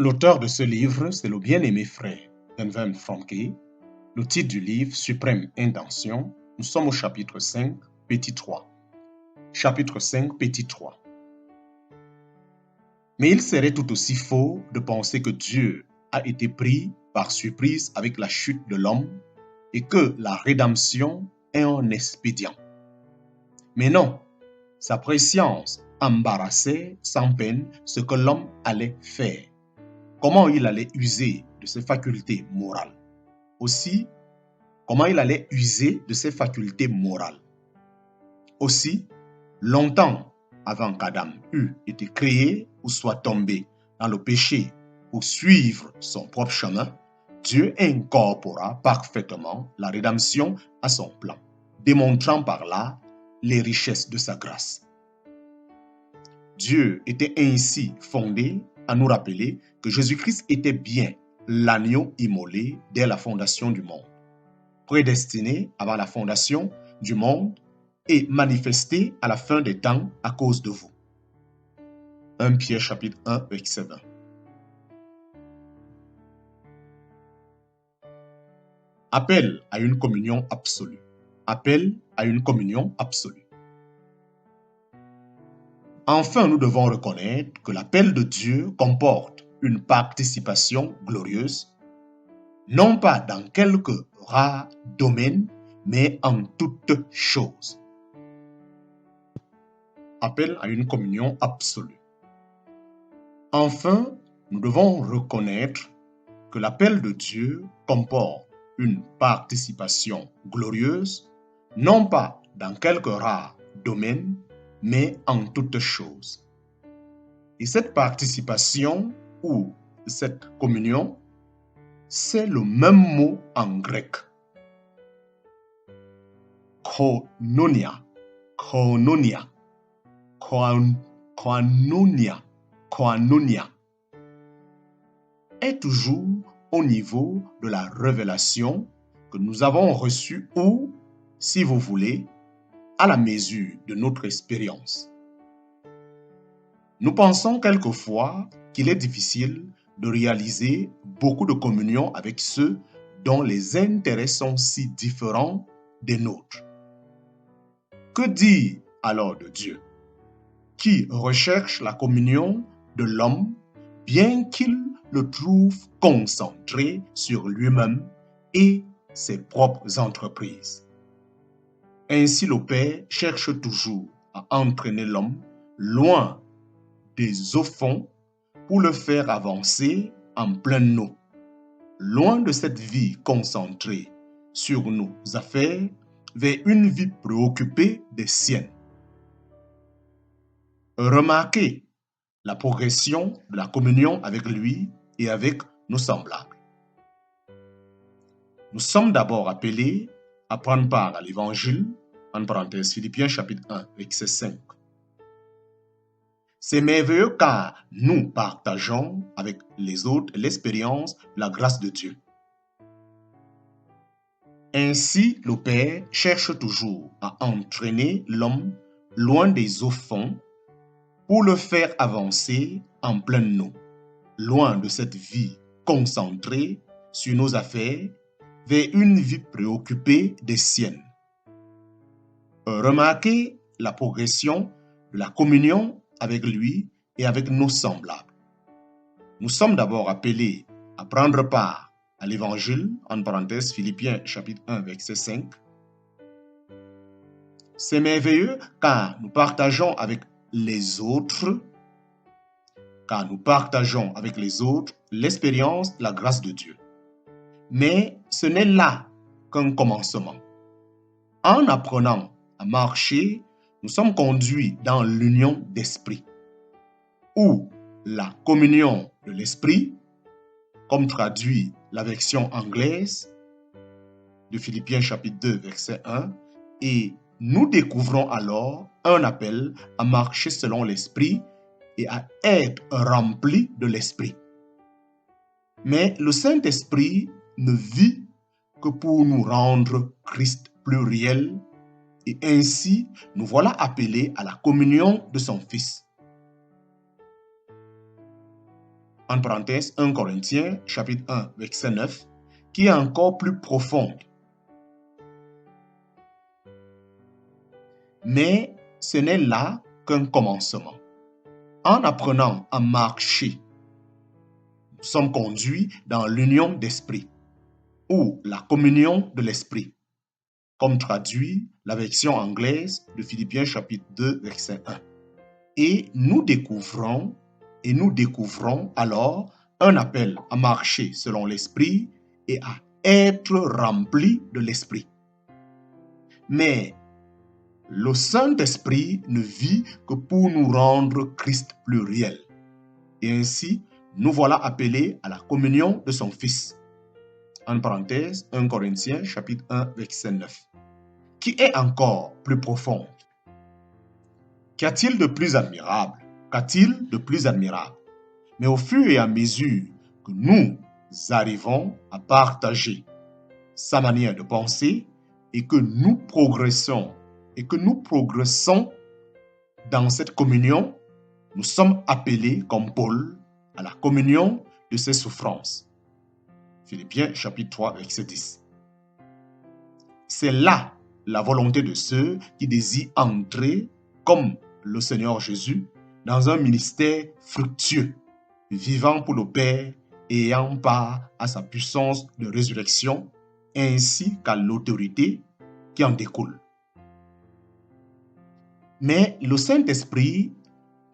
L'auteur de ce livre, c'est le bien-aimé frère Denven Franke. Le titre du livre, Suprême Intention. Nous sommes au chapitre 5, petit 3. Chapitre 5, petit 3. Mais il serait tout aussi faux de penser que Dieu a été pris par surprise avec la chute de l'homme et que la rédemption est un expédient. Mais non, sa préscience embarrassait sans peine ce que l'homme allait faire, comment il allait user de ses facultés morales. Aussi, comment il allait user de ses facultés morales. Aussi, longtemps avant qu'Adam eût été créé ou soit tombé dans le péché pour suivre son propre chemin, Dieu incorpora parfaitement la rédemption à son plan, démontrant par là les richesses de sa grâce. Dieu était ainsi fondé à nous rappeler que Jésus-Christ était bien l'agneau immolé dès la fondation du monde, prédestiné avant la fondation du monde et manifesté à la fin des temps à cause de vous. 1 Pierre chapitre 1, verset 20. Appel à une communion absolue. Appel à une communion absolue. Enfin, nous devons reconnaître que l'appel de Dieu comporte une participation glorieuse, non pas dans quelques rares domaines, mais en toutes choses. Appel à une communion absolue. Enfin, nous devons reconnaître que l'appel de Dieu comporte une participation glorieuse, non pas dans quelques rares domaines, mais en toutes choses. Et cette participation ou cette communion, c'est le même mot en grec. Koinonia, koinonia, koinonia est toujours au niveau de la révélation que nous avons reçue ou, si vous voulez, à la mesure de notre expérience. Nous pensons quelquefois qu'il est difficile de réaliser beaucoup de communion avec ceux dont les intérêts sont si différents des nôtres. Que dire alors de Dieu, qui recherche la communion de l'homme, bien qu'il le trouve concentré sur lui-même et ses propres entreprises? Ainsi, le Père cherche toujours à entraîner l'homme loin des au-fonds pour le faire avancer en plein eau, loin de cette vie concentrée sur nos affaires vers une vie préoccupée des siennes. Remarquez la progression de la communion avec lui et avec nos semblables. Nous sommes d'abord appelés à prendre part à l'évangile, en parenthèse Philippiens chapitre 1, verset 5. C'est merveilleux car nous partageons avec les autres l'expérience de la grâce de Dieu. Ainsi, le Père cherche toujours à entraîner l'homme loin des au-fonds pour le faire avancer en pleine eau, loin de cette vie concentrée sur nos affaires vers une vie préoccupée des siennes. Remarquez la progression de la communion avec lui et avec nos semblables. Nous sommes d'abord appelés à prendre part à l'évangile, en parenthèse Philippiens chapitre 1, verset 5. C'est merveilleux car nous partageons avec les autres l'expérience de la grâce de Dieu. Mais ce n'est là qu'un commencement. En apprenant à marcher, nous sommes conduits dans l'union d'esprit, ou la communion de l'esprit, comme traduit la version anglaise de Philippiens chapitre 2, verset 1, et nous découvrons alors un appel à marcher selon l'esprit et à être remplis de l'esprit. Mais le Saint-Esprit ne vit que pour nous rendre Christ plus réel, et ainsi nous voilà appelés à la communion de son Fils. en parenthèse 1 Corinthiens chapitre 1 verset 9, qui est encore plus profonde. Mais ce n'est là qu'un commencement. En apprenant à marcher, nous sommes conduits dans l'union d'esprit ou la communion de l'esprit, comme traduit la version anglaise de Philippiens chapitre 2 verset 1. Et nous découvrons alors un appel à marcher selon l'esprit et à être rempli de l'esprit. Mais le Saint-Esprit ne vit que pour nous rendre Christ plus réel. Et ainsi, nous voilà appelés à la communion de son Fils. En parenthèse, 1 Corinthiens chapitre 1 verset 9. Qui est encore plus profonde. Qu'y a-t-il de plus admirable? Qu'a-t-il de plus admirable? Mais au fur et à mesure que nous arrivons à partager sa manière de penser et que nous progressons dans cette communion, nous sommes appelés, comme Paul, à la communion de ses souffrances. Philippiens chapitre 3 verset 10. C'est là la volonté de ceux qui désirent entrer, comme le Seigneur Jésus, dans un ministère fructueux, vivant pour le Père et ayant part à sa puissance de résurrection, ainsi qu'à l'autorité qui en découle. Mais le Saint-Esprit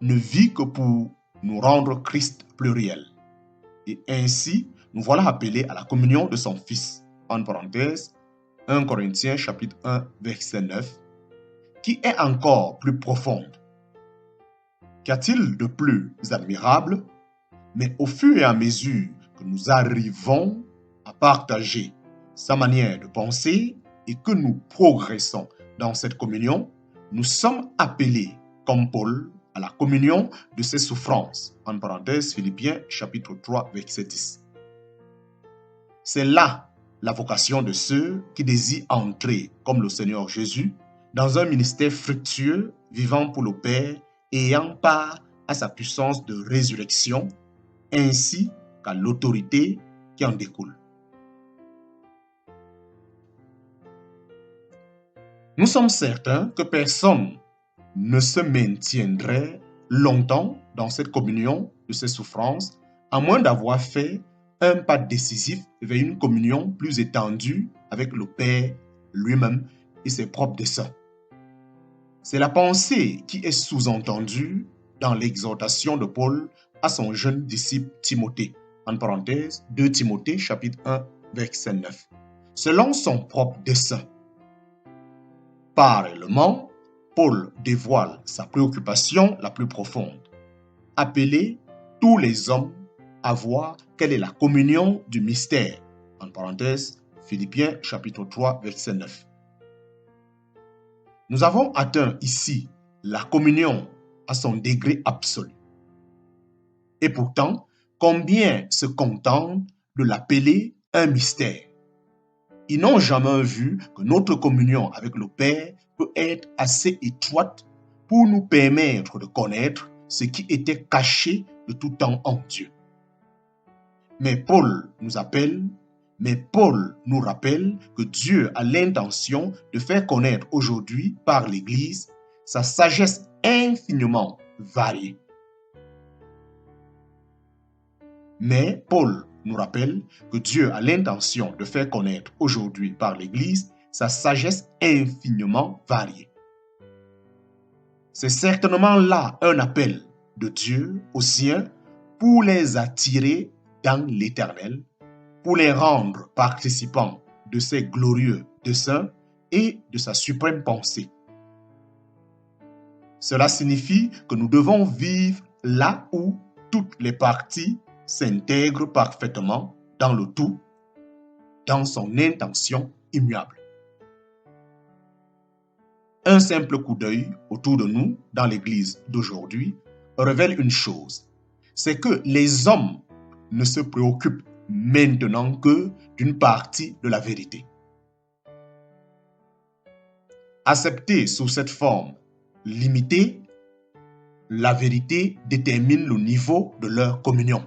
ne vit que pour nous rendre Christ plus réel. Et ainsi, nous voilà appelés à la communion de son Fils. En parenthèse, 1 Corinthiens chapitre 1 verset 9, qui est encore plus profonde. Qu'y a-t-il de plus admirable? Mais au fur et à mesure que nous arrivons à partager sa manière de penser et que nous progressons dans cette communion, nous sommes appelés, comme Paul, à la communion de ses souffrances. En parenthèse, Philippiens chapitre 3 verset 10. C'est là la vocation de ceux qui désirent entrer, comme le Seigneur Jésus, dans un ministère fructueux, vivant pour le Père et ayant part à sa puissance de résurrection, ainsi qu'à l'autorité qui en découle. Nous sommes certains que personne ne se maintiendrait longtemps dans cette communion de ses souffrances, à moins d'avoir fait un pas décisif vers une communion plus étendue avec le Père lui-même et ses propres desseins. C'est la pensée qui est sous-entendue dans l'exhortation de Paul à son jeune disciple Timothée, en parenthèse 2 Timothée chapitre 1 verset 9. Selon son propre dessein. Parallèlement, Paul dévoile sa préoccupation la plus profonde, appeler tous les hommes à voir quelle est la communion du mystère, en parenthèse Philippiens chapitre 3 verset 9. Nous avons atteint ici la communion à son degré absolu. Et pourtant, combien se contentent de l'appeler un mystère? Ils n'ont jamais vu que notre communion avec le Père peut être assez étroite pour nous permettre de connaître ce qui était caché de tout temps en Dieu. Mais Paul nous rappelle que Dieu a l'intention de faire connaître aujourd'hui par l'Église sa sagesse infiniment variée. Mais Paul nous rappelle que Dieu a l'intention de faire connaître aujourd'hui par l'Église sa sagesse infiniment variée. C'est certainement là un appel de Dieu aux siens pour les attirer dans l'Éternel, pour les rendre participants de ses glorieux desseins et de sa suprême pensée. Cela signifie que nous devons vivre là où toutes les parties s'intègrent parfaitement dans le tout, dans son intention immuable. Un simple coup d'œil autour de nous, dans l'Église d'aujourd'hui, révèle une chose, c'est que les hommes ne se préoccupent maintenant que d'une partie de la vérité. Acceptée sous cette forme limitée, la vérité détermine le niveau de leur communion.